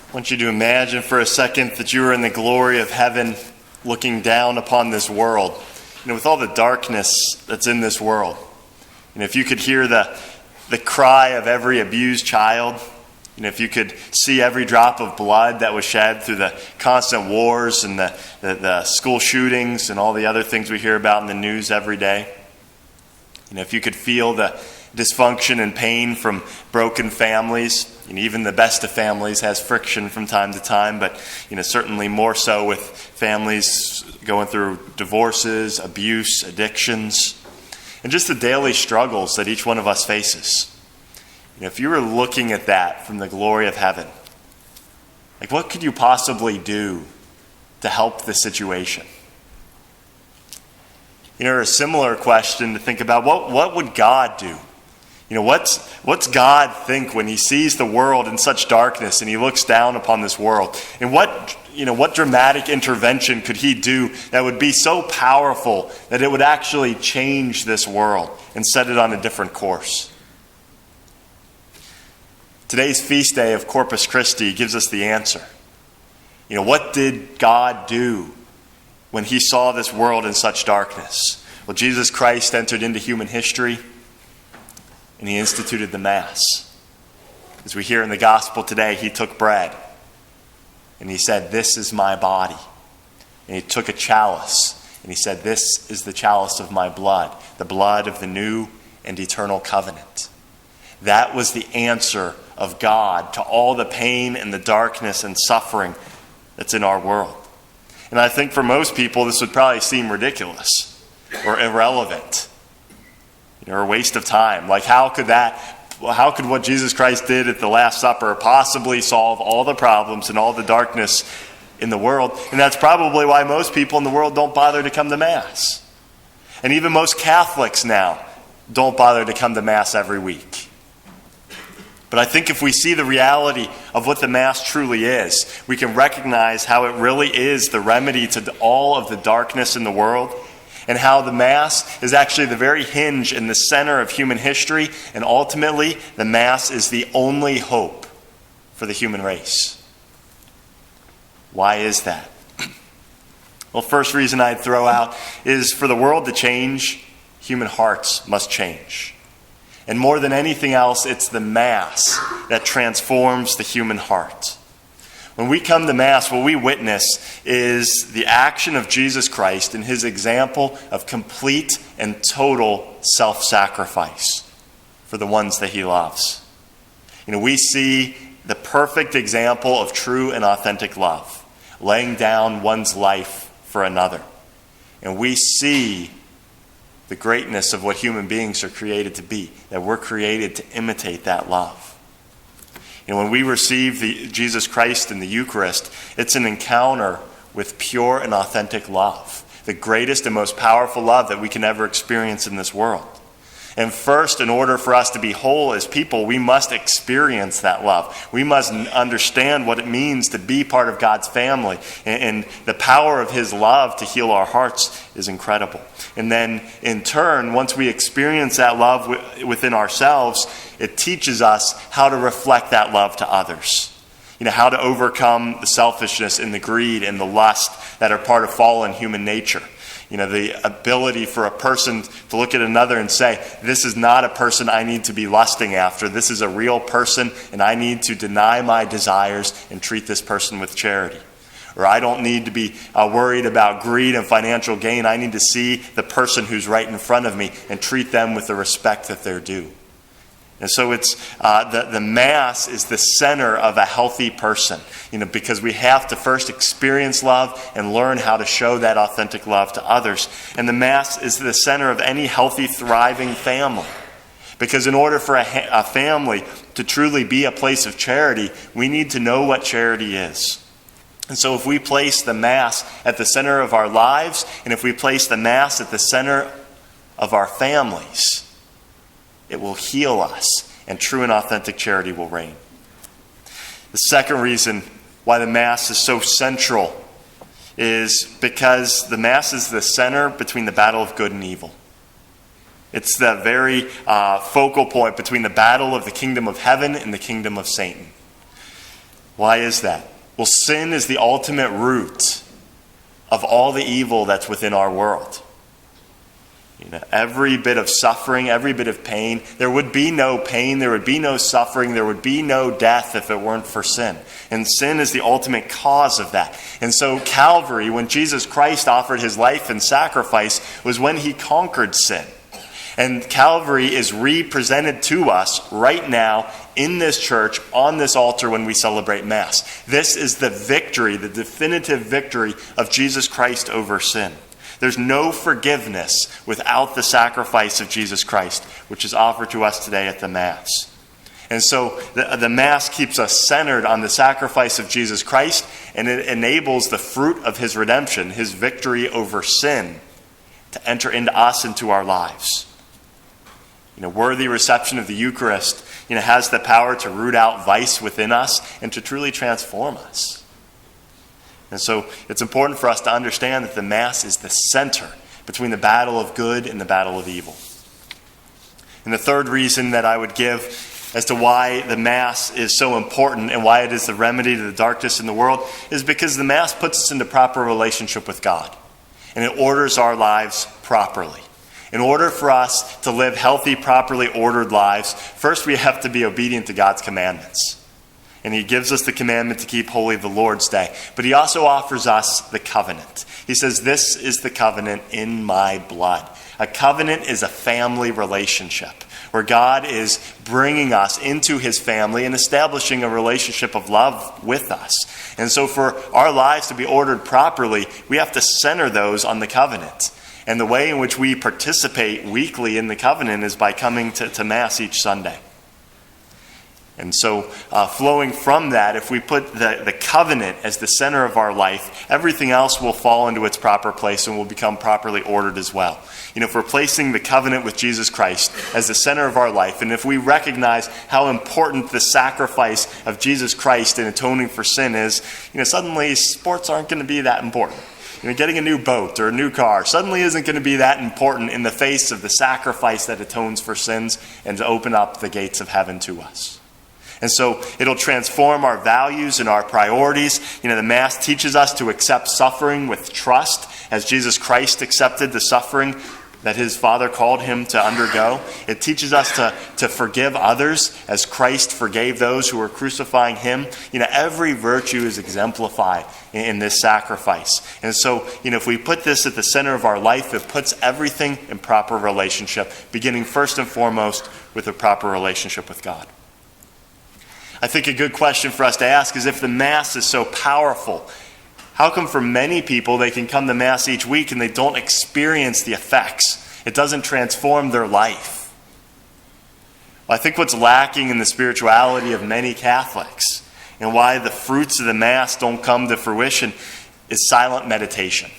I want you to imagine for a second that you are in the glory of heaven looking down upon this world. With all the darkness that's in this world. If you could hear the cry of every abused child, if you could see every drop of blood that was shed through the constant wars and the school shootings and all the other things we hear about in the news every day. If you could feel the dysfunction and pain from broken families. Even the best of families has friction from time to time, but certainly more so with families going through divorces, abuse, addictions, and just the daily struggles that each one of us faces. If you were looking at that from the glory of heaven, what could you possibly do to help the situation? A similar question to think about, what would God do? What's God think when he sees the world in such darkness and he looks down upon this world? And what dramatic intervention could he do that would be so powerful that it would actually change this world and set it on a different course? Today's feast day of Corpus Christi gives us the answer. What did God do when he saw this world in such darkness? Well, Jesus Christ entered into human history, and he instituted the Mass. As we hear in the gospel today, he took bread and he said, "This is my body." And he took a chalice and he said, "This is the chalice of my blood, the blood of the new and eternal covenant." That was the answer of God to all the pain and the darkness and suffering that's in our world. And I think for most people, this would probably seem ridiculous or irrelevant. Or a waste of time. How could what Jesus Christ did at the Last Supper possibly solve all the problems and all the darkness in the world? And that's probably why most people in the world don't bother to come to Mass. And even most Catholics now don't bother to come to Mass every week. But I think if we see the reality of what the Mass truly is, we can recognize how it really is the remedy to all of the darkness in the world, and how the Mass is actually the very hinge in the center of human history, and ultimately, the Mass is the only hope for the human race. Why is that? Well, first reason I'd throw out is for the world to change, human hearts must change. And more than anything else, it's the Mass that transforms the human heart. When we come to Mass, what we witness is the action of Jesus Christ and his example of complete and total self-sacrifice for the ones that he loves. We see the perfect example of true and authentic love, laying down one's life for another. And we see the greatness of what human beings are created to be, that we're created to imitate that love. When we receive Jesus Christ in the Eucharist, it's an encounter with pure and authentic love, the greatest and most powerful love that we can ever experience in this world. And first, in order for us to be whole as people, we must experience that love. We must understand what it means to be part of God's family. And the power of his love to heal our hearts is incredible. And then, in turn, once we experience that love within ourselves, it teaches us how to reflect that love to others. How to overcome the selfishness and the greed and the lust that are part of fallen human nature. The ability for a person to look at another and say, this is not a person I need to be lusting after. This is a real person, and I need to deny my desires and treat this person with charity. Or I don't need to be worried about greed and financial gain. I need to see the person who's right in front of me and treat them with the respect that they're due. And so it's the Mass is the center of a healthy person, because we have to first experience love and learn how to show that authentic love to others. And the Mass is the center of any healthy, thriving family. Because in order for a family to truly be a place of charity, we need to know what charity is. And so if we place the Mass at the center of our lives, and if we place the Mass at the center of our families, it will heal us, and true and authentic charity will reign. The second reason why the Mass is so central is because the Mass is the center between the battle of good and evil. It's the very focal point between the battle of the kingdom of heaven and the kingdom of Satan. Why is that? Well, sin is the ultimate root of all the evil that's within our world. Every bit of suffering, every bit of pain. There would be no pain, there would be no suffering, there would be no death if it weren't for sin. And sin is the ultimate cause of that. And so Calvary, when Jesus Christ offered his life and sacrifice, was when he conquered sin. And Calvary is represented to us right now in this church, on this altar when we celebrate Mass. This is the victory, the definitive victory of Jesus Christ over sin. There's no forgiveness without the sacrifice of Jesus Christ, which is offered to us today at the Mass. And so the Mass keeps us centered on the sacrifice of Jesus Christ, and it enables the fruit of his redemption, his victory over sin, to enter into us, into our lives. Worthy reception of the Eucharist, has the power to root out vice within us and to truly transform us. And so it's important for us to understand that the Mass is the center between the battle of good and the battle of evil. And the third reason that I would give as to why the Mass is so important and why it is the remedy to the darkness in the world is because the Mass puts us into proper relationship with God. And it orders our lives properly. In order for us to live healthy, properly ordered lives, first we have to be obedient to God's commandments. And he gives us the commandment to keep holy the Lord's Day. But he also offers us the covenant. He says, this is the covenant in my blood. A covenant is a family relationship where God is bringing us into his family and establishing a relationship of love with us. And so for our lives to be ordered properly, we have to center those on the covenant. And the way in which we participate weekly in the covenant is by coming to Mass each Sunday. And so flowing from that, if we put the covenant as the center of our life, everything else will fall into its proper place and will become properly ordered as well. If we're placing the covenant with Jesus Christ as the center of our life, and if we recognize how important the sacrifice of Jesus Christ in atoning for sin is, suddenly sports aren't going to be that important. Getting a new boat or a new car suddenly isn't going to be that important in the face of the sacrifice that atones for sins and to open up the gates of heaven to us. And so it'll transform our values and our priorities. The Mass teaches us to accept suffering with trust, as Jesus Christ accepted the suffering that his Father called him to undergo. It teaches us to forgive others as Christ forgave those who were crucifying him. Every virtue is exemplified in this sacrifice. And so, if we put this at the center of our life, it puts everything in proper relationship, beginning first and foremost with a proper relationship with God. I think a good question for us to ask is, if the Mass is so powerful, how come for many people they can come to Mass each week and they don't experience the effects? It doesn't transform their life. Well, I think what's lacking in the spirituality of many Catholics and why the fruits of the Mass don't come to fruition is silent meditation.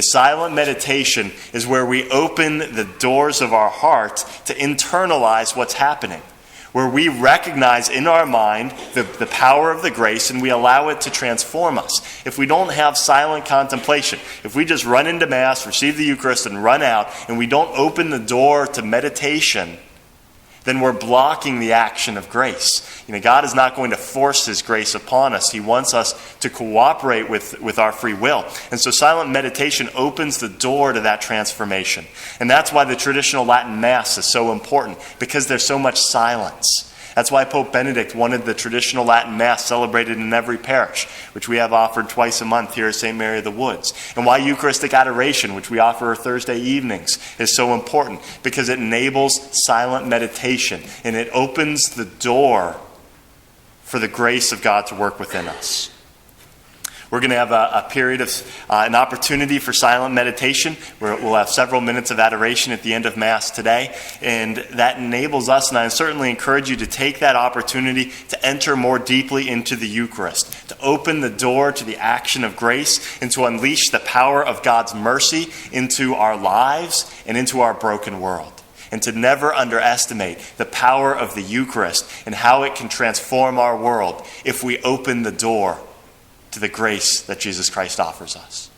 Silent meditation is where we open the doors of our heart to internalize what's happening, where we recognize in our mind the power of the grace and we allow it to transform us. If we don't have silent contemplation, if we just run into Mass, receive the Eucharist, and run out, and we don't open the door to meditation, then we're blocking the action of grace. God is not going to force his grace upon us. He wants us to cooperate with our free will. And so silent meditation opens the door to that transformation. And that's why the traditional Latin Mass is so important, because there's so much silence. That's why Pope Benedict wanted the traditional Latin Mass celebrated in every parish, which we have offered twice a month here at St. Mary of the Woods. And why Eucharistic adoration, which we offer Thursday evenings, is so important, because it enables silent meditation and it opens the door for the grace of God to work within us. We're going to have a period of an opportunity for silent meditation where we'll have several minutes of adoration at the end of Mass today. And that enables us, and I certainly encourage you to take that opportunity to enter more deeply into the Eucharist, to open the door to the action of grace and to unleash the power of God's mercy into our lives and into our broken world. And to never underestimate the power of the Eucharist and how it can transform our world if we open the door to the grace that Jesus Christ offers us.